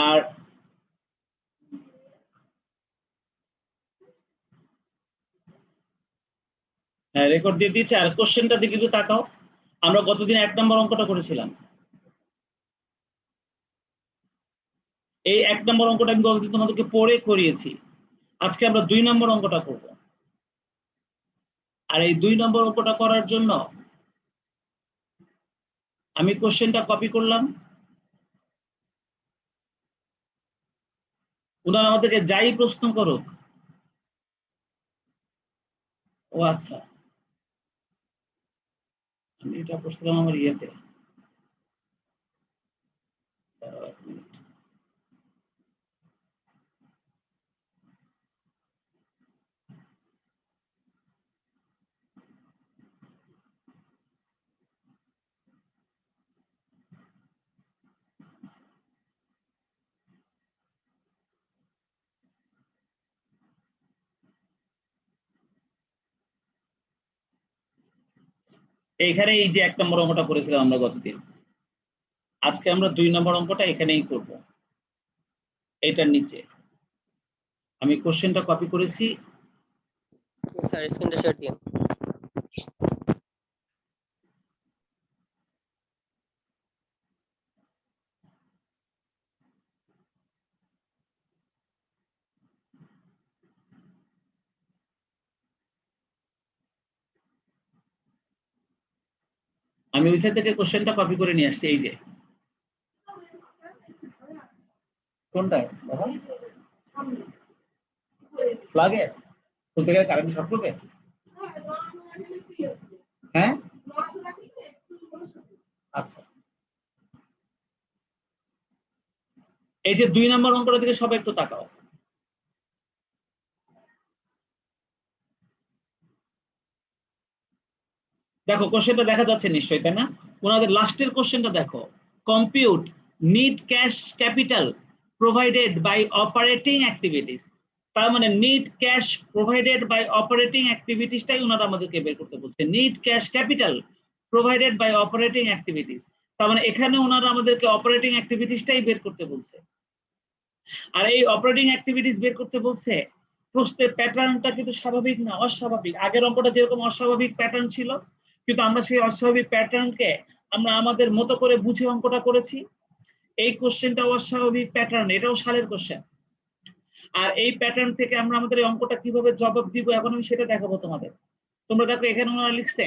আর হ্যাঁ রেকর্ড দিয়ে দিয়েছে। আর কোশ্চেনটা দিকে একটু তাকাও, আমরা গতদিন 1 নম্বর অঙ্কটা করেছিলাম। এই 1 নম্বর অঙ্কটা আমি গতদিন তোমাদেরকে পড়ে করিয়েছি। আজকে আমরা 2 নম্বর অঙ্কটা করব। আর এই 2 নম্বর অঙ্কটা করার জন্য আমি কোশ্চেনটা কপি করলাম। ওনারা আমাদেরকে যাই প্রশ্ন করুক, ও আচ্ছা আমি এটা করছিলাম আমার ইয়েতে। এক মিনিট। এইখানে এই যে 1 নম্বর অঙ্কটা করেছিলাম আমরা গতদিন, আজকে আমরা 2 নম্বর অঙ্কটা এখানেই করব। এটার নিচে আমি কোশ্চেনটা কপি করেছি। স্যার স্ক্রিনটা শেয়ার দিন। আমি ওইখান থেকে কোশ্চেনটা কপি করে নিয়ে আসছি। এই যে কোনটা বাবা ফ্ল্যাগে খুলতে গেলে কারেন্ট শর্ট করবে। হ্যাঁ আচ্ছা, এই যে 2 নম্বর অঙ্কটা দিকে সবাই একটু তাকাও। দেখো কোশ্চেনটা দেখা যাচ্ছে নিশ্চয়ই, তাই না? ওনাদের লাস্টের কোশ্চেনটা দেখো, compute need cash capital provided by operating activities. তার মানে need cash provided by operating অ্যাক্টিভিটিসটাই ওনারা আমাদেরকে বের করতে বলছে। Need cash capital provided by operating activities, তার মানে এখানে ওনারা আমাদেরকে অপারেটিং অ্যাক্টিভিটিসটাই বের করতে বলছে। আর এই অপারেটিং অ্যাক্টিভিটিস বের করতে বলছে, প্রশ্নের প্যাটার্নটা কিন্তু স্বাভাবিক না, অস্বাভাবিক। আগের অঙ্কটা যেরকম অস্বাভাবিক প্যাটার্ন ছিল, কিন্তু আমরা সেই অস্বাভাবিক প্যাটার্নকে আমরা আমাদের মতো করে বুঝে অঙ্কটা করেছি। এই কোশ্চেনটা অস্বাভাবিক প্যাটার্ন, এটাও সালের কোশ্চেন। আর এই প্যাটার্ন থেকে আমরা আমাদের এই অঙ্কটা কিভাবে জবাব দিব এখন আমি সেটা দেখাবো তোমাদের। তোমরা দেখো এখানে ওনারা লিখছে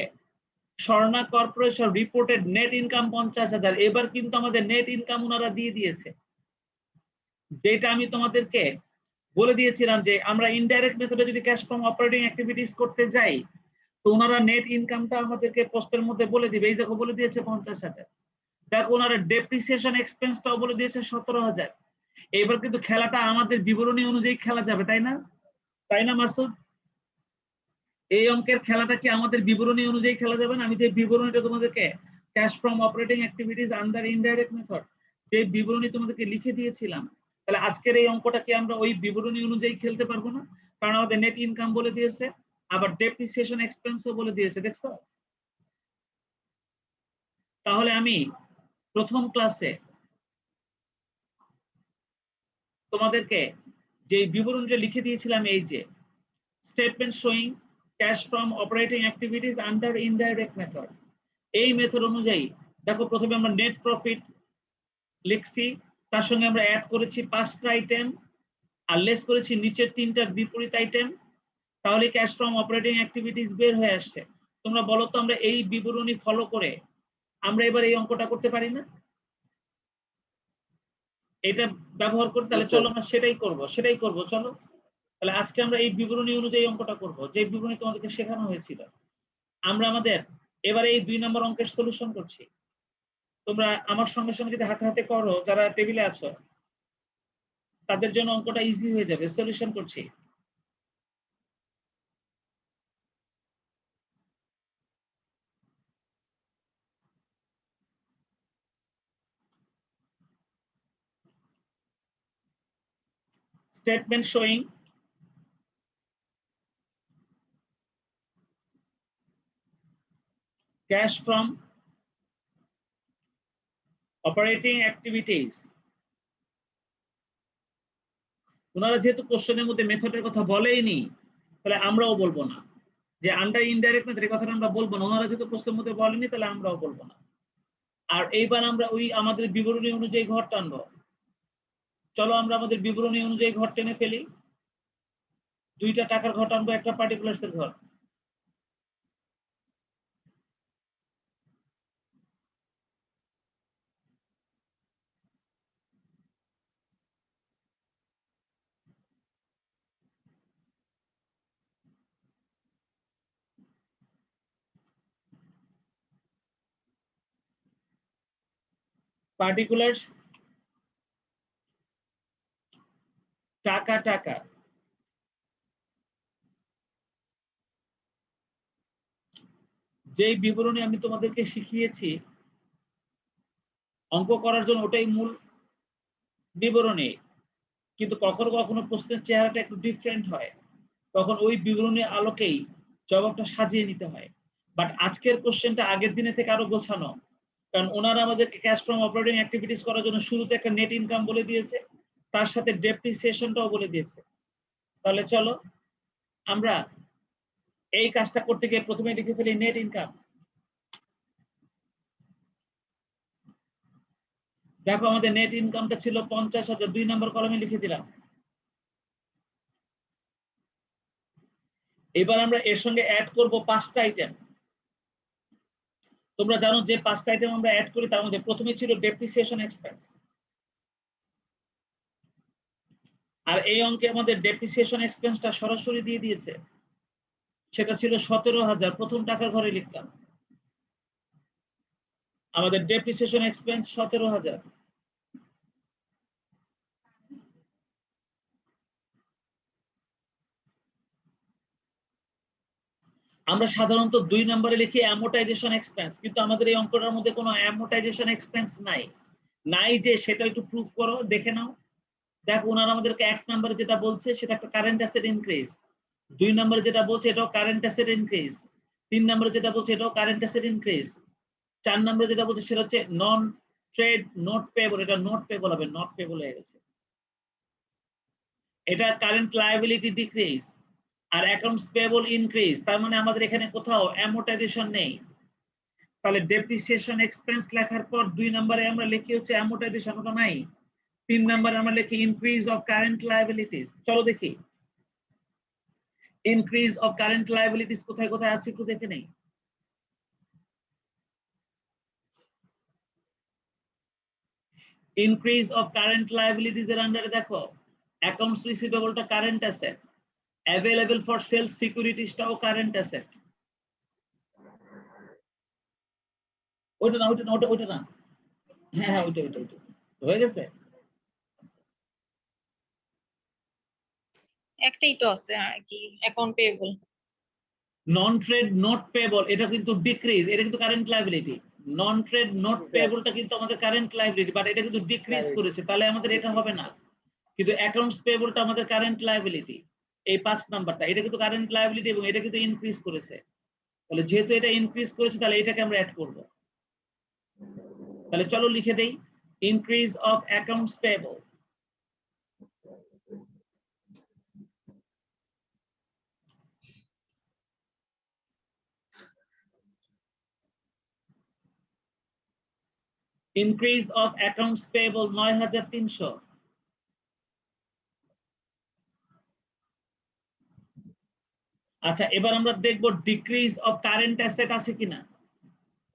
Swarna corporation reported net income 50,000। এবার কিন্তু আমাদের নেট ইনকাম ওনারা দিয়ে দিয়েছে, যেটা আমি তোমাদেরকে বলে দিয়েছিলাম যে আমরা ইনডাইরেক্ট মেথডে যদি ক্যাশ ফ্রম অপারেটিং অ্যাক্টিভিটিস করতে যাই, তো ওনারা নেট ইনকামটা আমাদেরকে প্রশ্নের মধ্যে বলে দিবে। এই দেখো বলে দিয়েছে 50,000। দেখো ওনারা ডেপ্রিসিয়েশন এক্সপেন্সটাও বলে দিয়েছে 17,000। এবার কিন্তু খেলাটা আমাদের বিবরণী অনুযায়ী খেলা যাবে, তাই না? তাই না মাসুদ? এই অঙ্কের খেলাটা কি আমাদের বিবরণী অনুযায়ী খেলা যাবে না? আমি যে বিবরণীটা তোমাদেরকে cash from operating activities under indirect method যে বিবরণী তোমাদেরকে লিখে দিয়েছিলাম, তাহলে আজকের এই অঙ্কটা কি আমরা ওই বিবরণী অনুযায়ী খেলতে পারবো না? কারণ আমাদের নেট ইনকাম বলে দিয়েছে, আবার ডেপ্রিসিয়েশন এক্সপেন্সও বলে দিয়েছে। দেখছো? তাহলে আমি প্রথম ক্লাসে তোমাদেরকে যে বিবরণীটা লিখে দিয়েছিলাম, এই যে statement showing cash from operating activities under indirect method, এই মেথড অনুযায়ী দেখো প্রথমে আমরা নেট প্রফিট লিখছি, তার সঙ্গে আমরা অ্যাড করেছি 5টা আইটেম, আর লেস করেছি নিচের 3টার বিপরীত আইটেম। তাহলে ক্যাশ ফ্রম অপারেটিং অ্যাক্টিভিটিস বের হয়ে আসছে। তোমরা বলো তো আমরা এই বিবরণী ফলো করে আমরা এবার এই অঙ্কটা করতে পারি না? এটা ব্যবহার করে তাহলে চলো আমরা সেটাই করব চলো। তাহলে আজকে আমরা এই বিবরণী অনুযায়ী অঙ্কটা করব, যে বিবরণী তোমাদেরকে শেখানো হয়েছিল। আমরা আমাদের এবারে এই 2 নম্বর অঙ্কের সলিউশন করছি। তোমরা আমার সঙ্গে সঙ্গে যদি হাতে হাতে করো, যারা টেবিলে আছো তাদের জন্য অঙ্কটা ইজি হয়ে যাবে। সলিউশন করছি। Statement showing cash from operating activities ওনারা যেহেতু কোশ্চেনের মধ্যে মেথডের কথা বলেইনি, তাহলে আমরাও বলবো না যে আন্ডার ইনডাইরেক্ট মেথড, এই কথাটা আমরা বলবো না। ওনারা যেহেতু প্রশ্নের মধ্যে বলেনি, তাহলে আমরাও বলবো না। আর এইবার আমরা ওই আমাদের বিবরণী অনুযায়ী ঘর টানবো। চলো আমরা আমাদের বিবরণী অনুযায়ী ঘর টেনে ফেলি। 2টা টাকার ঘর টানবো, একটা পার্টিকুলার্স এর ঘর। পার্টিকুলার্স টাকা টাকা, যেই বিবরণী আমি তোমাদেরকে শিখিয়েছি অঙ্ক করার জন্য, ওটাই মূল বিবরণী। কিন্তু কখনো কখনো প্রশ্নের চেহারাটা একটু ডিফারেন্ট হয়, তখন ওই বিবরণীর আলোকেই জবাবটা সাজিয়ে নিতে হয়। বাট আজকের কোশ্চেনটা আগের দিনে থেকে আরো গোছানো, কারণ ওনারা আমাদেরকে ক্যাশ ফ্রম অপারেটিং অ্যাক্টিভিটিস করার জন্য শুরুতে একটা নেট ইনকাম বলে দিয়েছে, তার সাথে ডেপ্রিসিয়েশনটাও বলে দিয়েছে। তাহলে চলো আমরা এই কাজটা করতে গিয়ে প্রথমে লিখে ফেলি নেট ইনকাম। দেখো আমাদের নেট ইনকামটা ছিল 50,000, 2 নম্বর কলামে লিখে দিলাম। এবার আমরা এর সঙ্গে অ্যাড করব 5টা আইটেম। তোমরা জানো যে 5টা আইটেম আমরা অ্যাড করি, তার মধ্যে প্রথমে ছিল ডেপ্রিসিয়েশন এক্সপেন্স। আর এই অঙ্কে আমাদের ডেপ্রিসিয়েশন এক্সপেন্সটা সরাসরি দিয়ে দিয়েছে, সেটা ছিল 17,000। প্রথম টাকার ঘরে লিখলাম আমাদের ডেপ্রিসিয়েশন এক্সপেন্স 17,000। আমরা সাধারণত 2 নম্বরে লিখি অ্যামোর্টাইজেশন এক্সপেন্স, কিন্তু আমাদের এই অঙ্কটার মধ্যে কোনো অ্যামোর্টাইজেশন এক্সপেন্স নাই। নাই যে সেটা একটু প্রুফ করো, দেখে নাও। দেখো ওনারা আমাদেরকে 1 নম্বরে যেটা বলছে সেটা একটা কারেন্ট অ্যাসেট ইনক্রিজ, 2 নম্বরে যেটা বলছে এটাও কারেন্ট অ্যাসেট ইনক্রিজ, 3 নম্বরে যেটা বলছে এটাও কারেন্ট অ্যাসেট ইনক্রিজ, 4 নম্বরে যেটা বলছে সেটা হচ্ছে নন ট্রেড নোট পেয়েবল, এটা নোট পেয়েবল হবে, নট পেয়েবল হয়ে গেছে। এটা কারেন্ট লায়াবিলিটি ডিক্রিজ, আর অ্যাকাউন্টস পেয়েবল ইনক্রিজ। তার মানে আমাদের এখানে কোথাও অ্যামোর্টাইজেশন নেই। তাহলে ডেপ্রিসিয়েশন এক্সপেন্স লেখার পর 2 নম্বরে আমরা লিখি হচ্ছে অ্যামোর্টাইজেশন, ওটা নাই। 3 নম্বরে আমরা লিখি ইনক্রিজ অফ কারেন্ট লায়াবিলিটিস। চলো দেখি ইনক্রিজ অফ কারেন্ট লায়াবিলিটিস কোথায় কোথায় আছে একটু দেখে নেই। ইনক্রিজ অফ কারেন্ট লায়াবিলিটিস এর আন্ডারে দেখো অ্যাকাউন্টস রিসিভেবলটা current asset, available for sale সিকিউরিটিসটাও কারেন্ট অ্যাসেট। ওইটা না, ওইটা না, ওইটা না। হ্যাঁ হ্যাঁ, ওইটা ওইটা ওইটা হয়ে গেছে। একটাই তো আছে আর কি, অ্যাকাউন্ট পেয়েবল। নন ট্রেড নোট পেয়েবল এটা কিন্তু ডিক্রিজ, এটা কিন্তু কারেন্ট লায়াবিলিটি। নন ট্রেড নোট পেয়েবলটা কিন্তু আমাদের কারেন্ট লায়াবিলিটি, বাট এটা কিন্তু ডিক্রিজ করেছে, তাহলে আমাদের এটা হবে না। কিন্তু অ্যাকাউন্টস পেয়েবলটা আমাদের কারেন্ট লায়াবিলিটি, এই 5 নাম্বারটা এটা কিন্তু কারেন্ট লায়াবিলিটি এবং এটা কিন্তু ইনক্রিজ করেছে। তাহলে যেহেতু এটা ইনক্রিজ করেছে, তাহলে এটাকে আমরা অ্যাড করব। তাহলে চলো লিখে দেই increase of accounts payable. Increase of accounts payable 9,300। আচ্ছা এবার আমরা দেখব ডিক্রিজ অফ কারেন্ট অ্যাসেট আছে কিনা।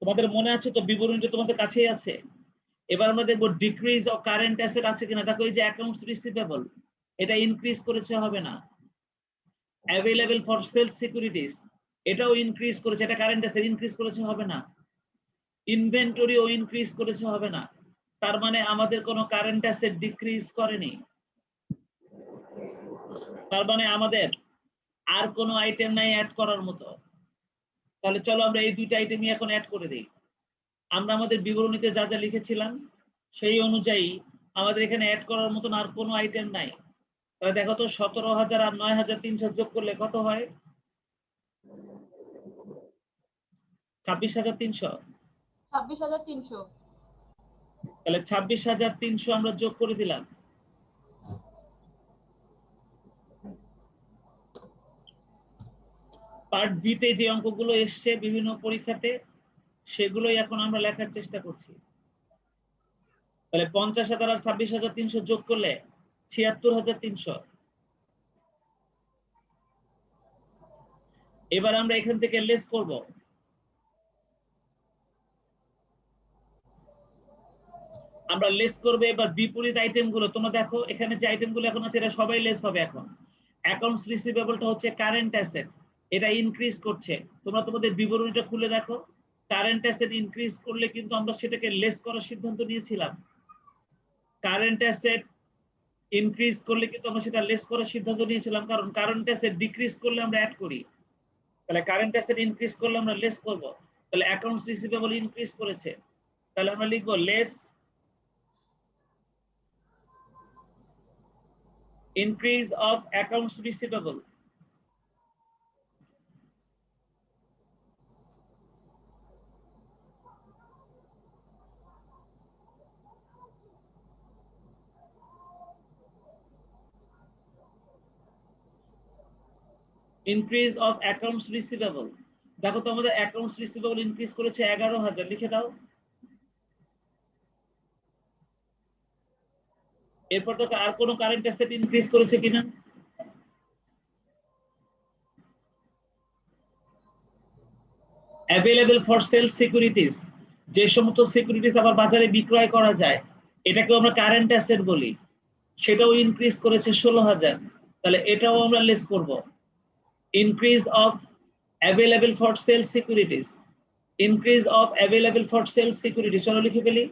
তোমাদের মনে আছে তো, বিবরণীটা তোমাদের কাছেই আছে। এবার আমরা দেখব ডিক্রিজ অফ কারেন্ট অ্যাসেট আছে কিনা। দেখো এই যে অ্যাকাউন্টস রিসিভেবল, এটা ইনক্রিজ করেছে, হবে না। অ্যাভেলেবল ফর সেল সিকিউরিটিস, এটাও ইনক্রিজ করেছে, এটা কারেন্ট অ্যাসেট, ইনক্রিজ করেছে, হবে না। ইনভেন্টরিও ইনক্রিজ করেছে, হবে না। তার মানে আমাদের কোনো কারেন্ট অ্যাসেট ডিক্রিজ করেনি। তার মানে আমাদের আর কোনো আইটেম নাই অ্যাড করার মতো। তাহলে চলো আমরা এই 2টা আইটেমই এখন অ্যাড করে দিই। আমরা আমাদের বিবরণীতে যা যা লিখেছিলাম সেই অনুযায়ী আমাদের এখানে অ্যাড করার মতন আর কোনো আইটেম নাই। তাহলে দেখো তো 17,000 আর 9,300 যোগ করলে কত হয়? 26,300। 26,300। তাহলে 26,300 আমরা যোগ করে দিলাম। পার্ট বি তে যে অঙ্কগুলো এসছে বিভিন্ন পরীক্ষাতে সেগুলোই এখন আমরা লেখার চেষ্টা করছি। তাহলে 50,000 আর 26,300 যোগ করলে 76,300। এবার আমরা এখান থেকে লেস করব। আমরা লেস করব এবার বিপরীত আইটেমগুলো। তোমরা দেখো এখানে যে আইটেমগুলো এখন আছে এটা সবাই লেস হবে এখন। অ্যাকাউন্টস রিসিভেবলটা হচ্ছে কারেন্ট অ্যাসেট, এটা ইনক্রিজ করছে। তোমরা তোমাদের বিবরণীটা খুলে দেখো, কারেন্ট অ্যাসেট ইনক্রিজ করলে কিন্তু আমরা সেটাকে লেস করার সিদ্ধান্ত নিয়েছিলাম। কারেন্ট অ্যাসেট ইনক্রিজ করলে কিন্তু আমরা সেটা লেস করার সিদ্ধান্ত নিয়েছিলাম, কারণ কারেন্ট অ্যাসেট ডিক্রিজ করলে আমরা অ্যাড করি। তাহলে কারেন্ট অ্যাসেট ইনক্রিজ করলে আমরা লেস করব। তাহলে অ্যাকাউন্টস রিসিভেবল ইনক্রিজ করেছে, তাহলে আমরা লিখব less increase of accounts receivable. Increase of accounts receivable. দেখো তো আমাদের accounts receivable increase করেছে 11,000, লিখে দাও। এরপর তো আর কোনো কারেন্ট অ্যাসেট ইনক্রিজ করেছে কিনা? অ্যাভেলেবল ফর সেল সিকিউরিটিজ, যে সমস্ত সিকিউরিটিজ আবার বাজারে বিক্রয় করা যায় এটাকে আমরা কারেন্ট অ্যাসেট বলি, সেটাও ইনক্রিজ করেছে 16,000। তাহলে এটাও আমরা লেস করব। Increase of available for sell securities, increase of available for sell securities, চলো লিখে ফেলি।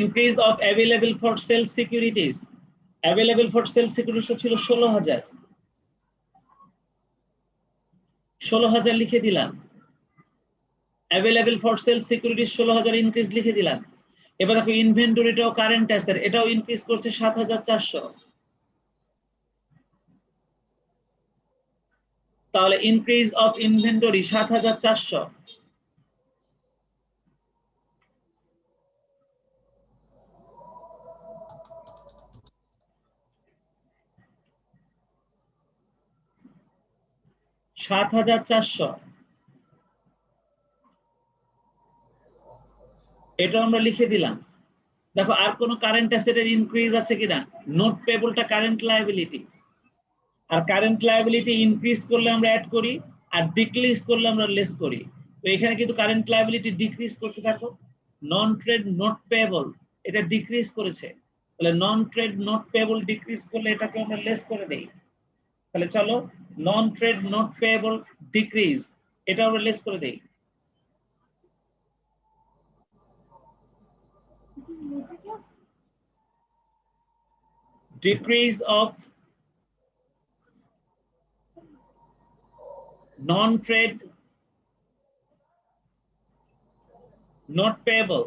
Increase of available for sale securities, available for sale securities ছিল 16,000, 16,000 লিখে দিলাম। available for sale securities 16,000 increase লিখে দিলাম। এবার দেখো ইনভেন্টরিটাও কারেন্ট অ্যাসেট, এটাও ইনক্রিজ করছে 7,400। তাহলে ইনক্রিজ অফ ইনভেন্টরি 7,400। এটা আমরা লিখে দিলাম। দেখো আর কোন কারেন্ট অ্যাসেটের ইনক্রিজ আছে কিনা? নোট পেবলটা কারেন্ট লায়াবিলিটি, আর কারেন্ট লায়াবিলিটি ইনক্রিজ করলে আমরা অ্যাড করি, আর ডিক্রিজ করলে আমরা লেস করি। তো এখানে কিন্তু কারেন্ট লায়াবিলিটি ডিক্রিজ করছে। দেখো নন ট্রেড নোট পেবল এটা ডিক্রিজ করেছে, তাহলে নন ট্রেড নোট পেবল ডিক্রিজ করলে এটাকে আমরা লেস করে দেই। তাহলে চলো নন ট্রেড নোট পেবল ডিক্রিজ, এটা আমরা লেস করে দেই। Decrease of non-trade not payable।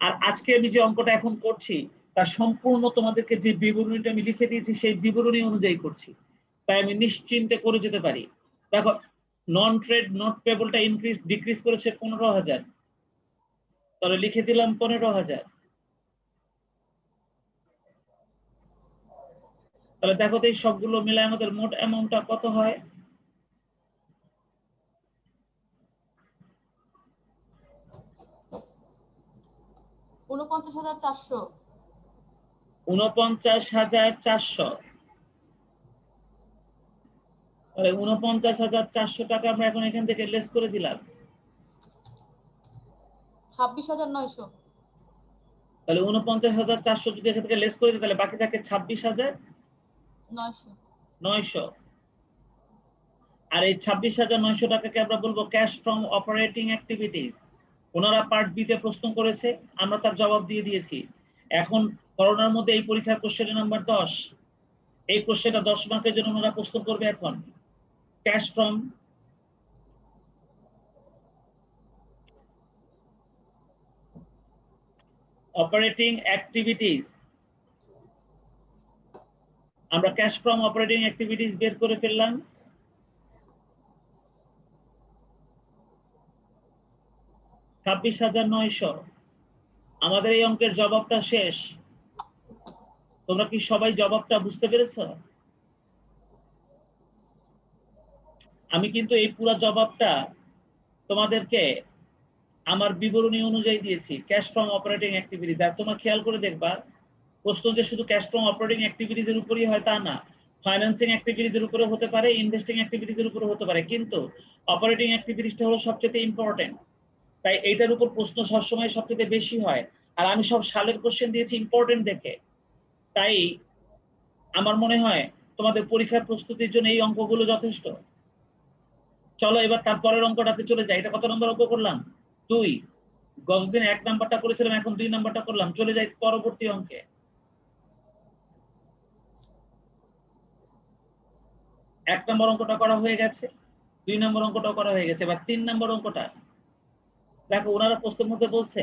আর আজকে আমি যে অঙ্কটা এখন করছি তা সম্পূর্ণ তোমাদেরকে যে বিবরণীটা আমি লিখে দিয়েছি সেই বিবরণী অনুযায়ী করছি, তাই আমি নিশ্চিন্তে করে যেতে পারি। দেখো নন ট্রেড নট পেবলটা ইনক্রিজ ডিক্রিজ করেছে 15,000, তাহলে লিখে দিলাম 15,000। তাহলে দেখো তো এই সবগুলো মিলে আমাদের মোট অ্যামাউন্টটা কত হয়? 49,400। 49,400। তাহলে 49,400 টাকা আমরা এখন এখান থেকে লেস করে দিলাম। 26,900। তাহলে 49,400 যদি এখান থেকে লেস করে দিই তাহলে বাকি থাকে 26,900। আর এই 26,900 টাকাকে আমরা বলবো ক্যাশ ফ্রম অপারেটিং অ্যাক্টিভিটিস। ওনারা পার্ট বি তে প্রশ্ন করেছে, আমরা তার জবাব দিয়ে দিয়েছি। এখন করোনার মধ্যে এই পরীক্ষার কোশ্চেন নাম্বার 10, এই কোশ্চেনটা 10 মার্কের জন্য ওনারা প্রশ্ন করবে। এখন ক্যাশ ফ্রম অপারেটিং অ্যাক্টিভিটিস আমরা ক্যাশ ফ্রম অপারেটিং অ্যাক্টিভিটিস বের করে ফেললাম। $26,900। আমাদের এই অঙ্কের জবাবটা শেষ। তোমরা কি সবাই জবাবটা বুঝতে পেরেছো? আমি কিন্তু এই পুরো জবাবটা তোমাদেরকে আমার বিবরণী অনুযায়ী দিয়েছি, ক্যাশ ফ্রম অপারেটিং অ্যাক্টিভিটিস। আর তোমরা খেয়াল করে দেখবা প্রশ্ন যে শুধু ক্যাশ ফ্রম অপারেটিং অ্যাক্টিভিটিস এর উপরই হয় তা না, ফাইন্যান্সিং অ্যাক্টিভিটিস এর উপরে হতে পারে, ইনভেস্টিং অ্যাক্টিভিটিস এর উপরে হতে পারে, কিন্তু অপারেটিং অ্যাক্টিভিটিসটা হলো সবচেয়ে ইম্পর্টেন্ট। তাই এইটার উপর প্রশ্ন সবসময় সবচেয়ে বেশি হয়। আর আমি সব সালের কোশ্চেন দিয়েছি ইম্পর্টেন্ট দেখে। তাই আমার মনে হয় তোমাদের পরীক্ষার প্রস্তুতির জন্য এই অঙ্কগুলো যথেষ্ট। চলো এবার তারপরের অঙ্কটাতে চলে যাই। এটা কত নম্বর অঙ্ক করলাম? 2। গতদিন 1 নাম্বারটা করেছিলাম, এখন 2 নাম্বারটা করলাম। চলে যাই পরবর্তী অঙ্কে। 1 নম্বর অঙ্কটা করা হয়ে গেছে, 2 নম্বর অঙ্কটা করা হয়ে গেছে। এবার 3 নম্বর অঙ্কটা দেখো, ওনারা প্রশ্নের মধ্যে বলছে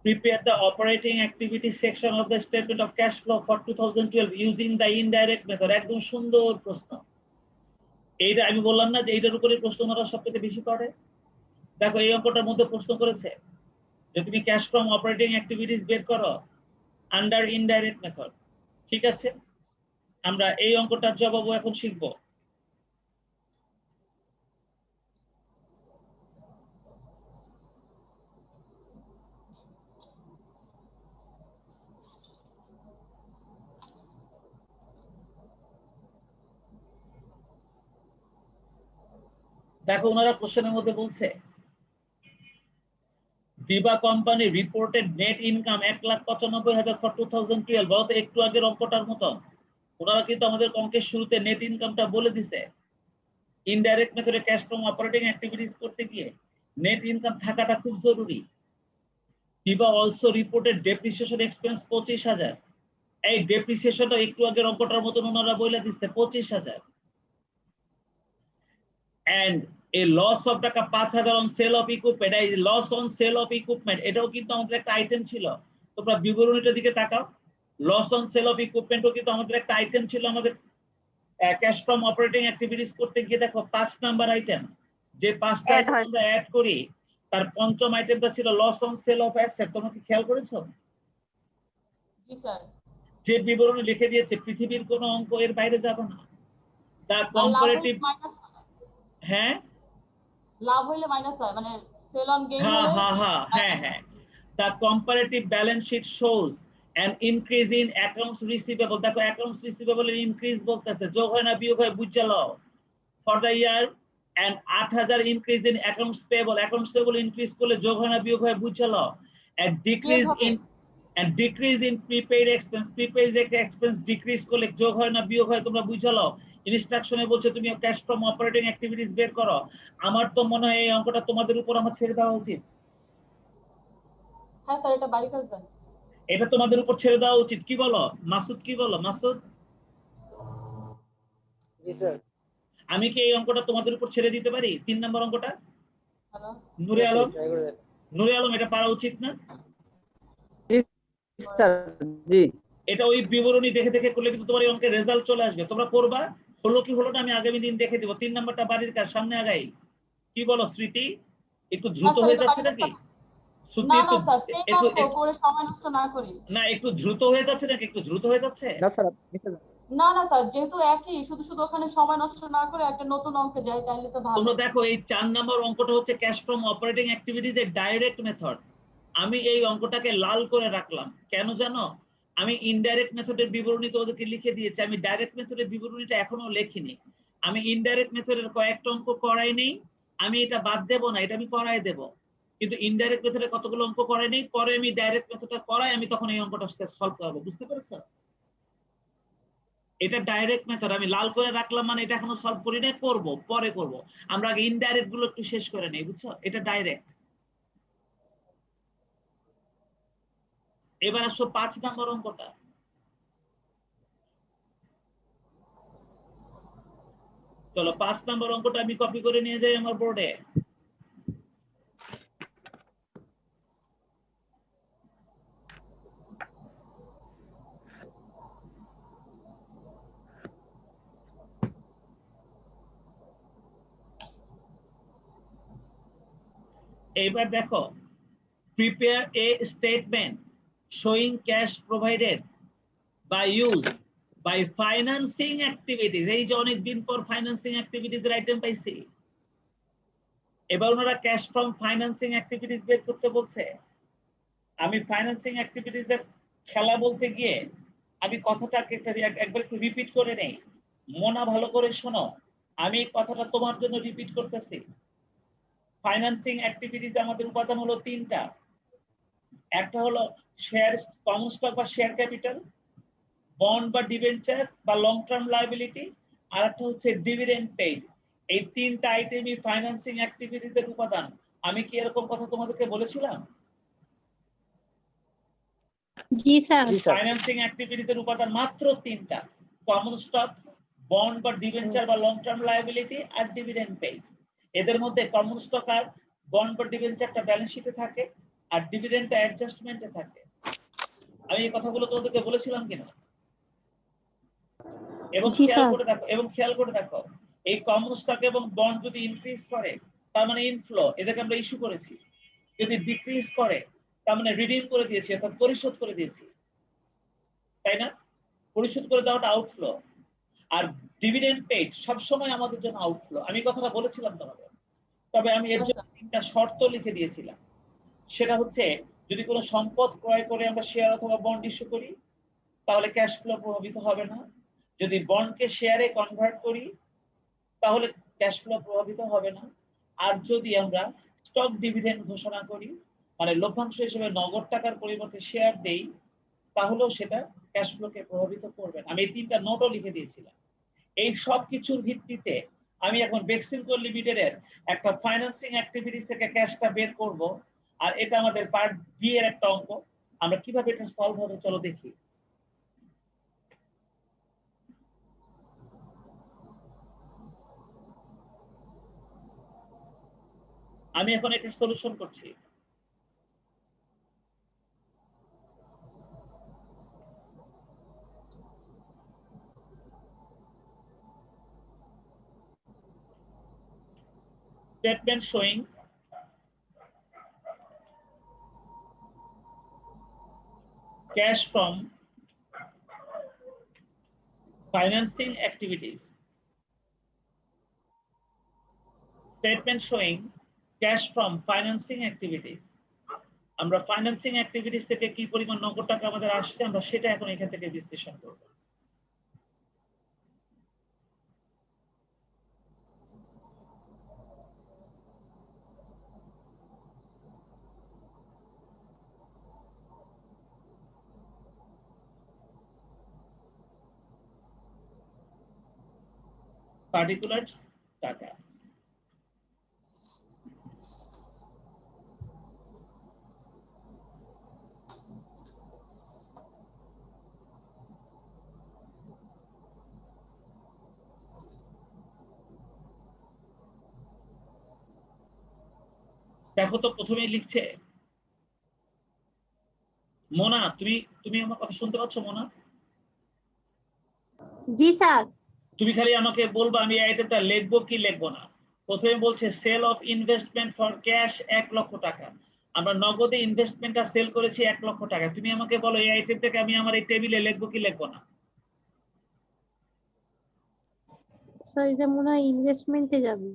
prepare the operating activity section of the statement of cash flow for 2012 using the indirect method। একদম সুন্দর প্রশ্ন। এইটা আমি বললাম না যে এইটার উপরে প্রশ্ন ওনারা সবচেয়ে বেশি করে। দেখো এই অঙ্কটার মধ্যে প্রশ্ন করেছে যে তুমি ক্যাশ ফ্রম অপারেটিং অ্যাক্টিভিটিস বের করো আন্ডার ইনডাইরেক্ট মেথড। ঠিক আছে, আমরা এই অঙ্কটার জবাবও এখন শিখব। দেখো ওনারা কোশ্চেনের মধ্যে বলছে দিবা company reported net income 1,95,000 for 2012। বলতে একটু আগের অঙ্কটার মতো ওনারা কিন্তু আমাদের অঙ্কের শুরুতে নেট ইনকামটা বলে দিছে। ইনডাইরেক্ট মেথডে ক্যাশ ফ্রম অপারেটিং অ্যাক্টিভিটিস করতে গিয়ে নেট ইনকাম থাকাটা খুব জরুরি। দিবা অলসো রিপোর্টেড ডেপ্রিসিয়েশন এক্সপেন্স 25,000। এই ডেপ্রিসিয়েশনটা একটু আগের অঙ্কটার মতন ওনারা বলে দিচ্ছে 25,000। and a loss of টাকা 5,000 on sale of equipment। এই loss on sale of equipment এটাও কিন্তু আমাদের একটা আইটেম ছিল। তোমরা বিবরণীটার দিকে তাকাও, লস অন সেল অফ ইকুইপমেন্টও কিন্তু আমাদের একটা আইটেম ছিল আমাদের ক্যাশ ফ্রম অপারেটিং অ্যাক্টিভিটিস করতে গিয়ে। দেখো 5 নাম্বার আইটেম, যে 5টা আইটেম আমরা অ্যাড করি তার পঞ্চম আইটেমটা ছিল loss on sale of asset. তোমরা কি খেয়াল করেছো? জি স্যার। যে বিবরণী লিখে দিয়েছে পৃথিবীর কোনো অঙ্ক এর বাইরে যাব না। দা আর লাভ হইলে কম্পারেটিভ, মাইনাস, হ্যাঁ লাভ হইলে মাইনাস হয়, মানে সেল অন গেইন হ্যাঁ হলে হ্যাঁ হ্যাঁ হ্যাঁ হ্যাঁ। The comparative balance sheet shows an increase in accounts receivable। দেখো accounts receivable এর increase বলতেছে, যোগ হয় না বিয়োগ হয় বুঝে লও। For the year and 8,000 increase in accounts payable। accounts payable increase করলে যোগ হয় না বিয়োগ হয় বুঝে লও। And decrease in prepaid expense। prepaid expense decrease করলে যোগ হয় না বিয়োগ হয়, তোমরা বুঝে লও। ইনস্ট্রাকশনে বলছে তুমি ক্যাশ ফ্রম অপারেটিং অ্যাক্টিভিটিস বের করো। আমার তো মনে হয় এই অঙ্কটা তোমাদের উপর আমার ছেড়ে দেওয়া উচিত। হ্যাঁ স্যার, এটা বাড়ি কাজ দেন। এটা তোমাদের উপর ছেড়ে দেওয়া উচিত, কি বলো মাসুদ? কি বলো মাসুদ? জি স্যার। আমি কি এই অঙ্কটা তোমাদের উপর ছেড়ে দিতে পারি? 3 নম্বর অঙ্কটা হ্যালো নুরে আলম, ট্রাই করে দেন। নুরে আলম এটা পারা উচিত না? স্যার জি। এটা ওই বিবরণী দেখে দেখে করলে কিন্তু তোমার এই অঙ্কের রেজাল্ট চলে আসবে। তোমরা করবা, হলো কি হলো না আমি আগামী দিন দেখে দিব। 3 নম্বরটা বাড়ির কাজ, সামনে আগাই। কি বলো স্মৃতি? একটু দ্রুত স্যার, হয়ে এটা যাচ্ছে বাড়ি নাকি? কাজ। শ্রুতি না একটু না স্যার, সেম একটু অঙ্ক করে সময় নষ্ট না করি। না একটু দ্রুত হয়ে যাচ্ছে নাকি? একটু দ্রুত হয়ে যাচ্ছে? না স্যার লিখে দেন। না না স্যার, যেহেতু একই, শুধু শুধু ওখানে সময় নষ্ট না করে একটা নতুন অঙ্কে যাই তাহলে তো ভালো। তোমরা দেখো এই 4 নম্বর অঙ্কটা হচ্ছে ক্যাশ ফ্রম অপারেটিং অ্যাক্টিভিটিজ এর ডাইরেক্ট মেথড। আমি এই অঙ্কটাকে লাল করে রাখলাম কেন জানো? আমি ইনডাইরেক্ট মেথডের বিবরণী তোমাদেরকে লিখে দিয়েছি, আমি ডাইরেক্ট মেথডের বিবরণীটা এখনো লেখিনি। আমি ইনডাইরেক্ট মেথডের কয়েকটা অঙ্ক করাই নেই, আমি এটা বাদ দেব না, এটা আমি করাই দেব। কিন্তু ইনডাইরেক্ট মেথডে কতগুলো অঙ্ক করাই নেই, পরে আমি ডাইরেক্ট মেথডটা করাই, আমি তখন এই অঙ্কটা সলভ করব। বুঝতে পেরেছো? এটা ডাইরেক্ট মেথড আমি লাল করে রাখলাম, মানে এটা এখনো সলভ করি না, করব পরে করব। আমরা আগে ইনডাইরেক্ট গুলো একটু শেষ করে নেই, বুঝছো? এটা ডাইরেক্ট। এবার আসো 5 নম্বর অঙ্কটা। চলো 5 নম্বর অঙ্কটা আমি কপি করে নিয়ে যাই আমার বোর্ডে। এইবার দেখো, prepare a statement showing cash provided বা ইউজ বাই ফাইন্যান্সিং অ্যাক্টিভিটিস। এই যে অনেকদিন পর ফাইন্যান্সিং অ্যাক্টিভিটিস এর আইটেম পাইছি। এবার ওনারা ক্যাশ ফ্রম ফাইন্যান্সিং অ্যাক্টিভিটিস বের করতে বলছে। আমি ফাইন্যান্সিং অ্যাক্টিভিটিস এর খেলা বলতে গিয়ে আমি কথাটাকে একবার একটু রিপিট করে নেই। মোনা ভালো করে শোনো, আমি এই কথাটা তোমার জন্য রিপিট করতেছি। ফাইন্যান্সিং অ্যাক্টিভিটিস আমাদের উপাদান হলো তিনটা। একটা হলো শেয়ার, কমন স্টক বা শেয়ার ক্যাপিটাল, বন্ড বা ডিবেঞ্চার বা লং টার্ম লায়াবিলিটি, আর একটা হচ্ছে ডিভিডেন্ড পেইড। এই তিনটা আইটেমই ফাইন্যান্সিং অ্যাক্টিভিটিস এর উপাদান। আমি কি এরকম কথা তোমাদেরকে বলেছিলাম? জি স্যার। ফাইন্যান্সিং অ্যাক্টিভিটিস এর উপাদান মাত্র তিনটা: কমন স্টক, বন্ড বা ডিবেঞ্চার বা লং টার্ম লায়াবিলিটি, আর ডিভিডেন্ড পেইড। এদের মধ্যে কমন স্টক আর বন্ড বা ডিবেঞ্চারটা ব্যালেন্স শিটে থাকে, আর ডিভিডেন্ডটা অ্যাডজাস্টমেন্টে থাকে। আমি এই কথাগুলো তোমাদেরকে বলেছিলাম কিনা? এবং খেয়াল করে দেখো, এই কমন স্টক এবং বন্ড যদি ইনক্রিজ করে তার মানে ইনফ্লো, এদেরকে আমরা ইস্যু করেছি। যদি ডিক্রিজ করে তার মানে রিডিম করে দিয়েছি, অর্থাৎ পরিশোধ করে দিয়েছি, তাই না? পরিশোধ করে দেওয়াটা আউটফ্লো। আর ডিভিডেন্ড পেইড সবসময় আমাদের জন্য আউটফ্লো। আমি কথাটা বলেছিলাম তোমাদের, তবে আমি এর জন্য তিনটা শর্ত লিখে দিয়েছিলাম। সেটা হচ্ছে, যদি কোনো সম্পদ ক্রয় করে আমরা শেয়ার অথবা বন্ড ইস্যু করি তাহলে ক্যাশ ফ্লো প্রভাবিত হবে না। যদি বন্ডকে শেয়ারে কনভার্ট করি তাহলে ক্যাশ ফ্লো প্রভাবিত হবে না। আর যদি আমরা স্টক ডিভিডেন্ড ঘোষণা করি, মানে লভ্যাংশ হিসেবে নগদ টাকার পরিবর্তে শেয়ার দেই, তাহলেও সেটা ক্যাশ ফ্লোকে প্রভাবিত করবে না। আমি এই তিনটা নোটও লিখে দিয়েছিলাম। এই সব কিছুর ভিত্তিতে আমি এখন বেক্সিমকো লিমিটেডের একটা ফাইন্যান্সিং অ্যাক্টিভিটিস থেকে ক্যাশটা বের করব, আর এটা আমাদের পার্ট বি এর একটা অঙ্ক। আমরা কিভাবে এটা সলভ হবে চলো দেখি। আমি এখন এটা সলিউশন করছি। Statement showing cash from financing activities. Statement showing cash from financing activities. আমরা ফাইন্যান্সিং অ্যাক্টিভিটিস থেকে কি পরিমাণ নগদ টাকা আমাদের আসছে আমরা সেটা এখন এখান থেকে বিশ্লেষণ করব। পার্টিকুলারস টাকা। দেখো তো প্রথমেই লিখছে মোনা, তুমি আমার কথা শুনতে পাচ্ছ মোনা? জি স্যার। তুমি খালি আমাকে বলবা আমি এই আইটেমটা লিখবো কি লিখবো না। প্রথমে বলছে sale of investment for cash 1 লক্ষ টাকা। আমরা নগদে ইনভেস্টমেন্টটা সেল করেছি 1 লক্ষ টাকা। তুমি আমাকে বলো এই আইটেমটাকে আমি আমার এই টেবিলে লিখবো কি লিখবো না? স্যার এটা মনে হয় ইনভেস্টমেন্টে যাবে।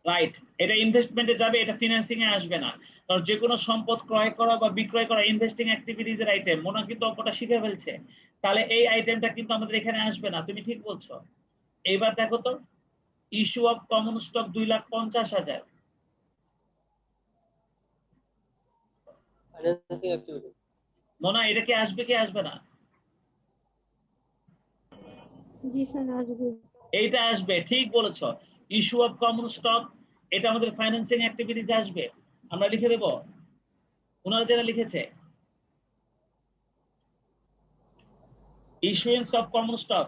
রাইট, এটা ইনভেস্টমেন্টে যাবে, এটা ফিনান্সিং এ আসবে না। কারণ যে কোনো সম্পদ ক্রয় করা বা বিক্রয় করা ইনভেস্টিং অ্যাক্টিভিটিজ এর আইটেম। মোনা কিন্তু অঙ্কটা শিখে ফেলছে, তাহলে এই আইটেমটা কিন্তু আমাদের এখানে আসবে না। তুমি ঠিক বলছো। এইবার দেখো তো, issue of common stock 2,50,000। Financing activity. Mona এটা কি আসবে কি আসবে না? জি স্যার আসবে। এইটা আসবে, ঠিক বলেছো। ইস্যু অফ কমন স্টক এটা আমাদের ফাইন্যান্সিং অ্যাক্টিভিটিজ আসবে। আমরা লিখে দেব, ওনারা যেটা লিখেছে ইস্যুয়েন্স অফ কমন স্টক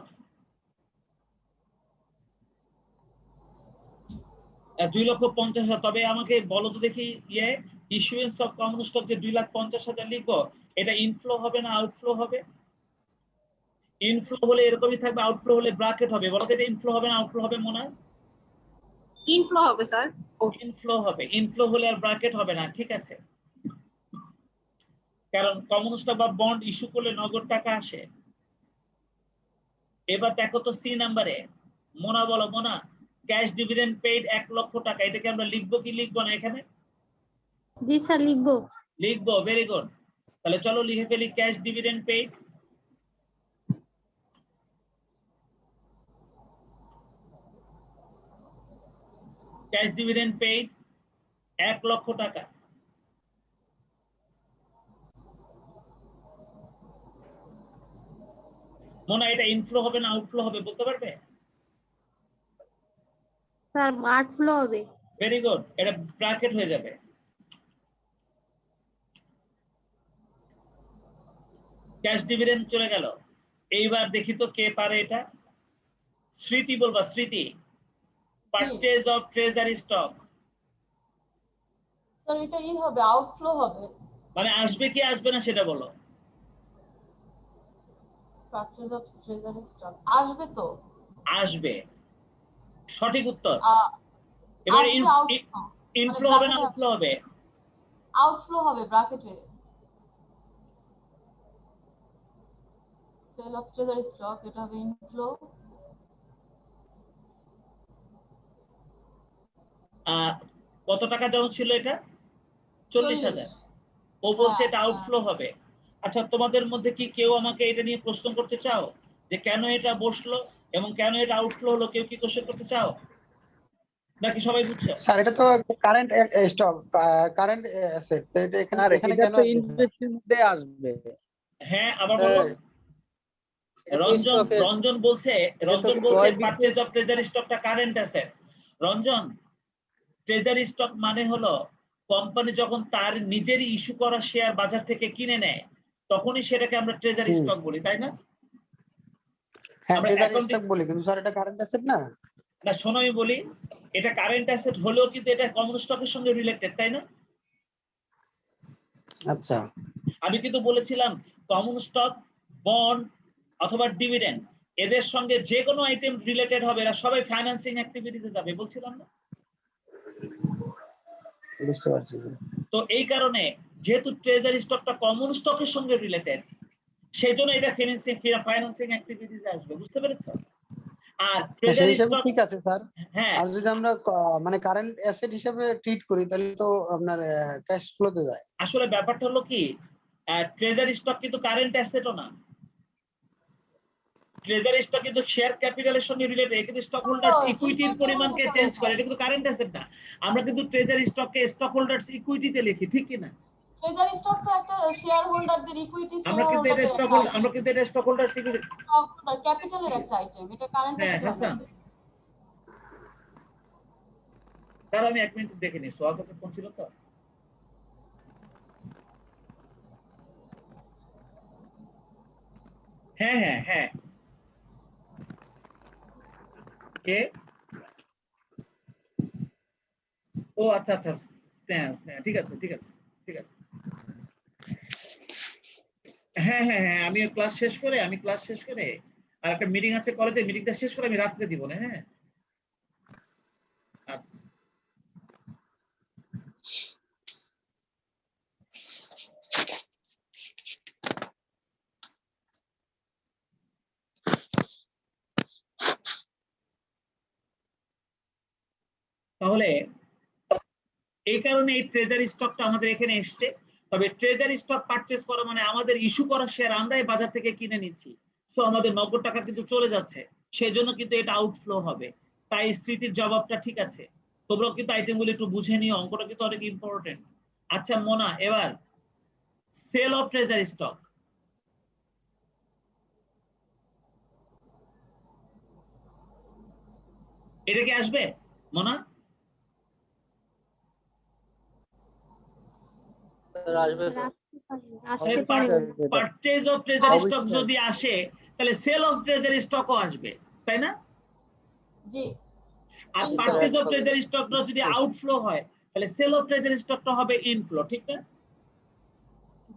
2,50,000। তবে আমাকে বলো তো দেখি, ইস্যুয়েন্স অফ কমন স্টক যে 2,50,000 লিখবো, এটা ইনফ্লো হবে না আউটফ্লো হবে? ইনফ্লো হলে এরকমই থাকবে, আউটফ্লো হলে ব্র্যাকেট হবে। বলো তো এটা ইনফ্লো হবে না আউটফ্লো হবে মনে হয়? ইনফ্লো হবে স্যার। ইনফ্লো হবে, ইনফ্লো হলে আর ব্র্যাকেট হবে না, ঠিক আছে, কারণ কমন স্টক বা বন্ড ইস্যু করলে নগদ টাকা আসে। এবার দেখো তো সি নাম্বারে, মোনা বলো, মোনা, ক্যাশ ডিভিডেন্ড পেইড 1 লক্ষ টাকা, এটাকে আমরা লিখবো কি লিখবো না এখানে? জি স্যার লিখবো। লিখবো, ভেরি গুড। তাহলে চলো লিখে ফেলি cash dividend paid. Cash dividend paid 1 লক্ষ টাকা। মোনা এটা ইনফ্লো হবে না আউটফ্লো হবে বলতে পারবে? স্যার আউটফ্লো হবে। ভেরি গুড, এটা ব্র্যাকেট হয়ে যাবে। ক্যাশ ডিভিডেন্ড চলে গেল। এইবার দেখি তো কে পারে এটা। স্মৃতি বলবা, স্মৃতি, purchase of treasury stock. Sir এটা হবে, আউটফ্লো হবে। মানে আসবে কি আসবে না সেটা বলো। পারচেজ অফ ট্রেজারি স্টক আসবে তো? আসবে, সঠিক উত্তর। এবার আসবে আউটফ্লো, ইনফ্লো হবে না আউটফ্লো হবে? আউটফ্লো হবে ব্র্যাকেটে। সেল অফ ট্রেজারি স্টক এটা হবে ইনফ্লো। কত টাকা যেমন ছিল এটা? 40,000। ও বলছে এটা আউটফ্লো হবে। আচ্ছা, তোমাদের মধ্যে কি কেউ আমাকে এটা নিয়ে প্রশ্ন করতে চাও যে কেন এটা বসলো এবং কেন এটা আউটফ্লো হলো? কেউ কি কোশ্চেন করতে চাও নাকি সবাই বুঝছো? স্যার এটা তো কারেন্ট স্টক, কারেন্ট অ্যাসেট, তো এটা এখানে স্যার এখানে এটা কেন তো আসবে? ইনভেস্টের মধ্যে আসবে। হ্যাঁ, আবার বলো। রঞ্জন বলছে পারচেজ অফ ট্রেজারি স্টকটা current asset. Ranjan, treasury stock মানে হলো কোম্পানি যখন তার নিজেরই ইস্যু করা শেয়ার বাজার থেকে কিনে নেয় তখনই সেটাকে আমরা ট্রেজারি স্টক বলি, তাই না? হ্যাঁ, আমরা ট্রেজারি এখন স্টক বলি, কিন্তু স্যার এটা কারেন্ট অ্যাসেট না। না, শোনো আমি বলি, এটা কারেন্ট অ্যাসেট হলেও কিন্তু এটা কমন স্টকের সঙ্গে রিলেটেড, তাই না? আচ্ছা, আমি কিন্তু বলেছিলাম কমন স্টক, বন্ড অথবা ডিভিডেন্ড, এদের সঙ্গে যে কোনো আইটেম রিলেটেড হবে, এরা সবাই ফাইন্যান্সিং অ্যাক্টিভিটিতে যাবে, বলছিলাম না? বুঝতে পারছি। তো এই কারণে যেহেতু ট্রেজারি স্টকটা কমন স্টকের সঙ্গে রিলেটেড, সেজন্য এটা ফাইন্যান্সিং অ্যাক্টিভিটিতে আসবে, বুঝতে পেরেছো? আর সেই ট্রেজারি হিসাবে স্টক, ঠিক আছে স্যার। হ্যাঁ, আর যদি আমরা মানে কারেন্ট অ্যাসেট হিসেবে ট্রিট করি তাহলে তো আপনার ক্যাশ ফ্লোতে যায়। আসলে ব্যাপারটা হলো কি, ট্রেজারি স্টক কিন্তু কারেন্ট অ্যাসেটও না। ট্রেজারি স্টক কিন্তু শেয়ার ক্যাপিটালের সঙ্গে রিলেটেড, কিন্তু স্টক হোল্ডার্স ইকুইটির পরিমাণকে চেঞ্জ করে, এটা কিন্তু কারেন্ট অ্যাসেট না। আমরা কিন্তু ট্রেজারি স্টককে স্টক হোল্ডার্স ইকুইটিতে লিখি, ঠিক কি না? ট্রেজারি স্টক তো একটা শেয়ার হোল্ডারদের ইকুইটি, আমরা শেয়ার কিন্তু এটা হোল্ডারদের স্টক একটা আমরা কিন্তু এটা stock holders equity. Stock holder ক্যাপিটালের একটা আইটেম, এটা কারেন্ট হ্যাঁ, অ্যাসেট হাসান, হবে। তার আমি 1 মিনিট দেখে নিই, সোয়ার কাছে ফোন ছিল তো। হ্যাঁ হ্যাঁ হ্যাঁ, কে? ও আচ্ছা আচ্ছা, স্নেহা, ঠিক আছে ঠিক আছে ঠিক আছে। হ্যাঁ হ্যাঁ হ্যাঁ, আমি ক্লাস শেষ করে আর একটা মিটিং আছে কলেজে, মিটিংটা শেষ করে আমি রাত্রে দিব না। হ্যাঁ, আচ্ছা। তাহলে এই কারণে এই ট্রেজারি স্টকটা আমাদের এখানে এসছে। তবে ট্রেজারি স্টক পারচেজ করা মানে আমাদের ইস্যু করা শেয়ার আমরাই বাজার থেকে কিনে নিচ্ছি, সো আমাদের নগদ টাকা কিন্তু চলে যাচ্ছে, সেজন্য কিন্তু এটা আউটফ্লো হবে। তাই স্মৃতির জবাবটা ঠিক আছে। তোমরাও কিন্তু আইটেমগুলো একটু বুঝে নিও, অঙ্কটা কিন্তু অনেক ইম্পর্টেন্ট। আচ্ছা মোনা, এবার সেল অফ ট্রেজারি স্টক, এটা কি আসবে মোনা? আসবে তো। আসতে পারে। পারচেজ অফ ট্রেজারি স্টক অবশ্যই। যদি আসে তাহলে সেল অফ ট্রেজারি স্টকও আসবে, তাই না? জি, আর Inflow পারচেজ অফ হবে। ট্রেজারি স্টকটা যদি আউটফ্লো হয় তাহলে সেল অফ ট্রেজারি স্টকটা হবে ইনফ্লো, ঠিক না?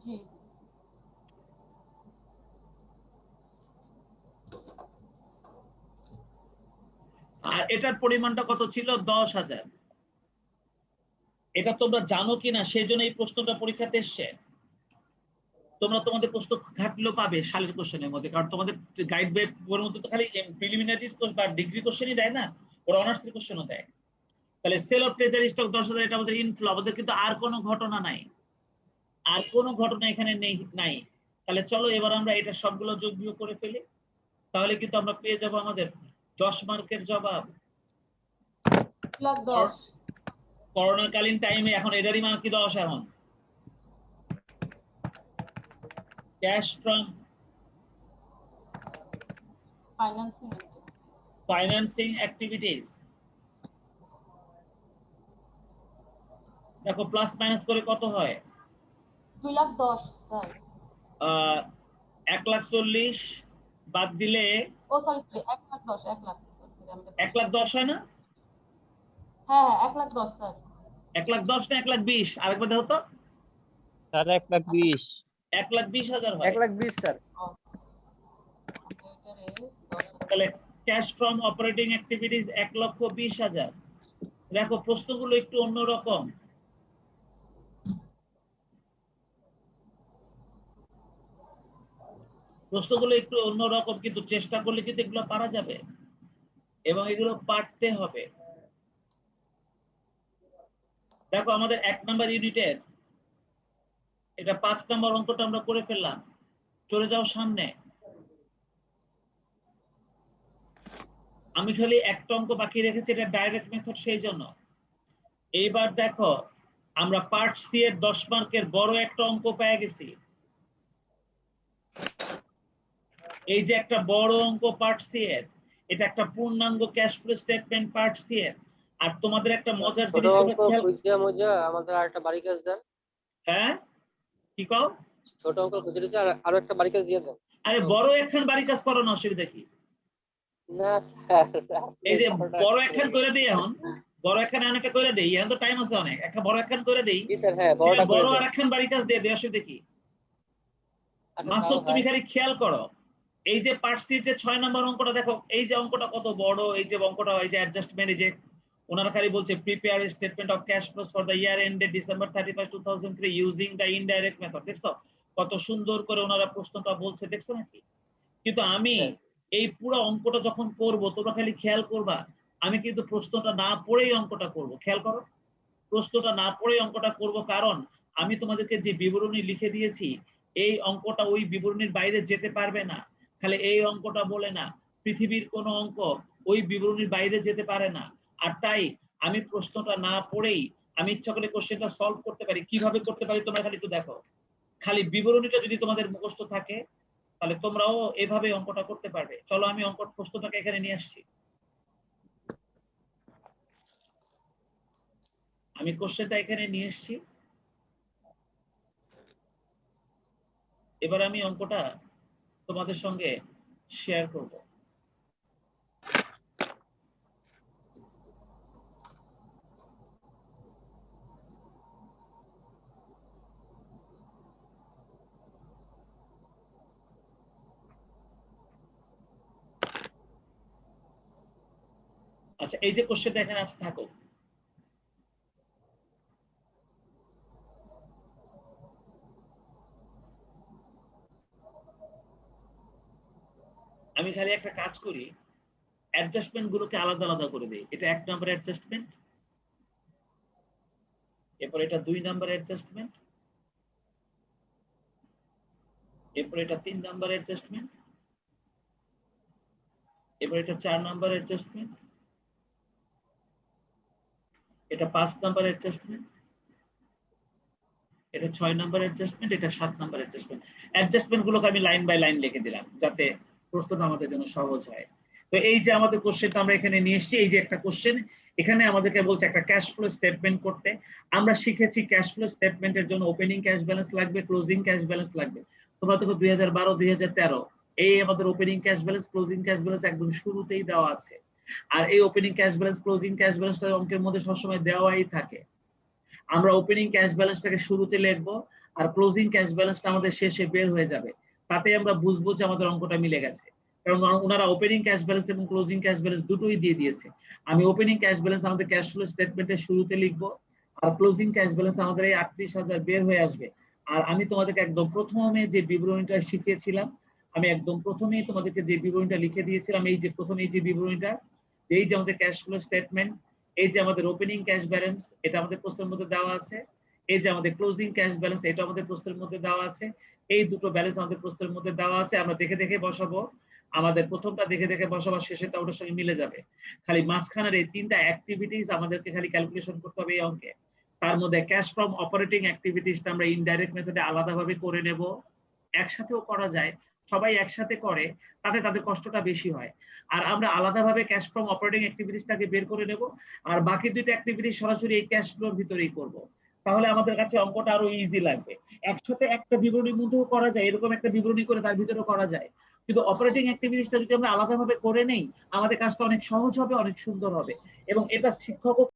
জি। আর এটার পরিমাণটা কত ছিল? 10,000। এটা তোমরা জানো কিনা সেজন্য এই প্রশ্নটা পরীক্ষাতে এসছে। তোমরা তোমাদের প্রশ্ন ঘাটলেও পাবে সালের কোশ্চেনের মধ্যে, কারণ তোমাদের গাইড বইয়ের মধ্যে তো খালি প্রিলিমিনারি বা ডিগ্রি কোশ্চেনই দেয় না, ওরা অনার্সের কোশ্চেনও দেয়। তাহলে সেল অফ ট্রেজারি স্টক 10,000 এটা আমাদের ইনফ্লো, আমাদের কিন্তু আর কোনো ঘটনা নাই, আর কোনো ঘটনা এখানে নাই। তাহলে চলো এবার আমরা এটা সবগুলো যোগ বিয়োগ করে ফেলি, তাহলে কিন্তু আমরা পেয়ে যাব আমাদের 10 মার্কের জবাব। 2,10,000 করোনাকালীন টাইমে এখন এটারই মান কি 10 এখন। ক্যাশ ফ্রম ফাইন্যান্সিং অ্যাক্টিভিটিস, দেখো প্লাস মাইনাস করে কত হয়? 2,10,000 স্যার। 1,40,000 বাদ দিলে ও সরি 1,10,000 1,10,000 হয় না? হ্যাঁ 1,10,000 স্যার। 1,10,000 না 1,20,000? আরেকবার দেখো তো। স্যার 1,20,000 1,20,000 হয়। 1,20,000 স্যার। তাহলে ক্যাশ ফ্রম অপারেটিং অ্যাক্টিভিটিস 1,20,000। দেখো প্রশ্নগুলো একটু অন্যরকম। প্রশ্নগুলো একটু অন্যরকম, কিন্তু চেষ্টা করলে কিন্তু এগুলো পারা যাবে এবং এগুলো পারতে হবে। দেখো আমাদের 1 নাম্বার ইউনিটের এটা 5 নাম্বার অঙ্কটা আমরা করে ফেললাম। চলে যাও সামনে। আমি খালি একটা অঙ্ক বাকি রেখেছি, এটা ডাইরেক্ট মেথড, সেই জন্য। এইবার দেখো আমরা পার্ট সি এর 10 মার্কের বড় একটা অঙ্ক পেয়ে গেছি। এই যে একটা বড় অঙ্ক পার্ট সি এর, এটা একটা পূর্ণাঙ্গ cash flow statement part C এর। আর তোমাদের একটা মজার ছোট জিনিস অঙ্ক খুঁজে মুজে আমাদের আরেকটা বাড়ি কাজ দেন। হ্যাঁ কি কও? ছোট অঙ্ক খুঁজে দিতে আরো একটা বাড়ি কাজ দিয়ে দেন। আরে বড় একখান বাড়ি কাজ করো না, অসুবিধা কি? না স্যার, এই যে বড় একখান করে দেই, এখন বড় একখান অনেকটা করে দেই, এখন তো টাইম আছে অনেক, একটা বড় একখান করে দেই। জি স্যার, হ্যাঁ বড়টা করে বড় দেন। আর একখান বাড়ি কাজ দিয়ে দেই, অসুবিধা কি? আচ্ছা, মাসুদ তাও তুমি হয়। খালি খেয়াল করো, এই যে পার্ট সি যে 6 নম্বর অঙ্কটা দেখো, এই যে অঙ্কটা কত বড়, এই যে অঙ্কটা, এই যে অ্যাডজাস্টমেন্ট, এই যে ওনারা খালি বলছে prepare statement of cash flows for the year ended December 31, 2003 using the indirect method. দেখছো কত সুন্দর করে ওনারা প্রশ্নটা বলছে, দেখছো নাকি? কিন্তু আমি এই পুরো অঙ্কটা যখন করব, তোমরা খালি খেয়াল করবা, আমি কিন্তু প্রশ্নটা না পড়েই অঙ্কটা করব। খেয়াল করো, প্রশ্নটা না পড়েই অঙ্কটা করব, কারণ আমি তোমাদেরকে যে বিবরণী লিখে দিয়েছি, এই অঙ্কটা ওই বিবরণীর বাইরে যেতে পারবে না। খালি এই অঙ্কটা বলে না, পৃথিবীর কোনো অঙ্ক ওই বিবরণীর বাইরে যেতে পারে না। আর তাই আমি প্রশ্নটা না পড়েই আমি ইচ্ছা করে কোশ্চেনটা সলভ করতে পারি। কিভাবে করতে পারি তোমরা খালি একটু দেখো। খালি বিবরণীটা যদি তোমাদের মুখস্থ থাকে, তাহলে তোমরাও এভাবে অঙ্কটা করতে পারবে। চলো আমি অঙ্ক প্রশ্নটাকে এখানে নিয়ে আসছি। আমি কোশ্চেনটা এখানে নিয়ে এসেছি। এবার আমি অঙ্কটা তোমাদের সঙ্গে শেয়ার করব। আচ্ছা, এই যে কোশ্চেনটা এখানে আছে থাকো। আমি খালি একটা কাজ করি, অ্যাডজাস্টমেন্ট গুলোকে আলাদা আলাদা করে দেই। এটা 1 নাম্বার অ্যাডজাস্টমেন্ট, এরপর এটা 2 নাম্বার অ্যাডজাস্টমেন্ট, এরপর এটা 3 নাম্বার অ্যাডজাস্টমেন্ট, এরপর এটা 4 নাম্বার অ্যাডজাস্টমেন্ট, এটা 5 নাম্বার অ্যাডজাস্টমেন্ট, এটা 6 নাম্বার অ্যাডজাস্টমেন্ট, এটা 7 নাম্বার অ্যাডজাস্টমেন্ট। অ্যাডজাস্টমেন্ট গুলোকে আমি লাইন বাই লাইন লিখে দিলাম, যাতে প্রশ্নটা আমাদের জন্য সহজ হয়। তো এই যে আমাদের কোশ্চেনটা আমরা এখানে নিয়ে এসেছি, এই যে একটা কোশ্চেন এখানে আমাদেরকে বলছে একটা ক্যাশ ফ্লো স্টেটমেন্ট করতে। আমরা শিখেছি ক্যাশ ফ্লো স্টেটমেন্টের জন্য ওপেনিং ক্যাশ ব্যালেন্স লাগবে, ক্লোজিং ক্যাশ ব্যালেন্স লাগবে। তোমরা দেখো 2012, 2013 এই আমাদের opening cash balance, closing cash balance একদম শুরুতেই দেওয়া আছে। আর এই opening cash balance, closing cash ব্যালেন্সটা অঙ্কের মধ্যে সবসময় দেওয়াই থাকে। আমরা ওপেনিং ক্যাশ ব্যালেন্সটাকে শুরুতে লিখবো, আর ক্লোজিং ক্যাশ ব্যালেন্সটা আমাদের শেষে বের হয়ে যাবে। তাতে আমরা বুঝবো যে আমাদের অঙ্কটা মিলে গেছে। কারণ ওনারা ওপেনিং ক্যাশ ব্যালেন্স এবং ক্লোজিং ক্যাশ ব্যালেন্স দুটোই দিয়ে দিয়েছে। আমি ওপেনিং ক্যাশ ব্যালেন্স আমাদের ক্যাশ ফ্লো স্টেটমেন্টের শুরুতে লিখবো, আর ক্লোজিং ক্যাশ ব্যালেন্স আমাদের এই 38,000 বের হয়ে আসবে। আর আমি তোমাদেরকে একদম প্রথমে যে বিবরণীটা শিখিয়েছিলাম, আমি একদম প্রথমেই তোমাদেরকে যে বিবরণীটা লিখে দিয়েছিলাম, এই যে প্রথমে এই যে বিবরণীটা, এই যে আমাদের ক্যাশ ফ্লো স্টেটমেন্ট, এই যে আমাদের ওপেনিং ক্যাশ ব্যালেন্স, এটা আমাদের প্রশ্নের মধ্যে দেওয়া আছে, এই যে আমাদের ক্লোজিং ক্যাশ ব্যালেন্স, এটা আমাদের প্রশ্নের মধ্যে দেওয়া আছে, এই দুটো ব্যালেন্স আমাদের প্রশ্নের মধ্যে দেওয়া আছে। আমরা দেখে দেখে বসাবো, আমাদের প্রথমটা দেখে দেখে বসাবো, শেষেরটা ওটার সঙ্গে মিলে যাবে। খালি মাঝখানের এই তিনটা অ্যাক্টিভিটিস আমাদেরকে খালি ক্যালকুলেশন করতে হবে এই অঙ্কে। তার মধ্যে ক্যাশ ফ্রম অপারেটিং অ্যাক্টিভিটিসটা আমরা ইনডাইরেক্ট মেথডে আলাদাভাবে করে নেব, একসাথেও করা যায়, সবাই একসাথে করে তাতে তাদের কষ্টটা বেশি হয়। আর আমরা আলাদাভাবে ক্যাশ ফ্রম অপারেটিং অ্যাক্টিভিটিসটাকে বের করে নেব, আর বাকি দুইটা অ্যাক্টিভিটিস সরাসরি এই ক্যাশ ফ্লোর ভিতরেই করব। তাহলে আমাদের কাছে অঙ্কটা আরো ইজি লাগবে। একসাথে একটা বিবরণীর মধ্যেও করা যায়, এরকম একটা বিবরণী করে তার ভিতরেও করা যায়, কিন্তু অপারেটিং অ্যাক্টিভিটিসটা যদি আমরা আলাদাভাবে করে নেই, আমাদের কাজটা অনেক সহজ হবে, অনেক সুন্দর হবে, এবং এটা শিক্ষকও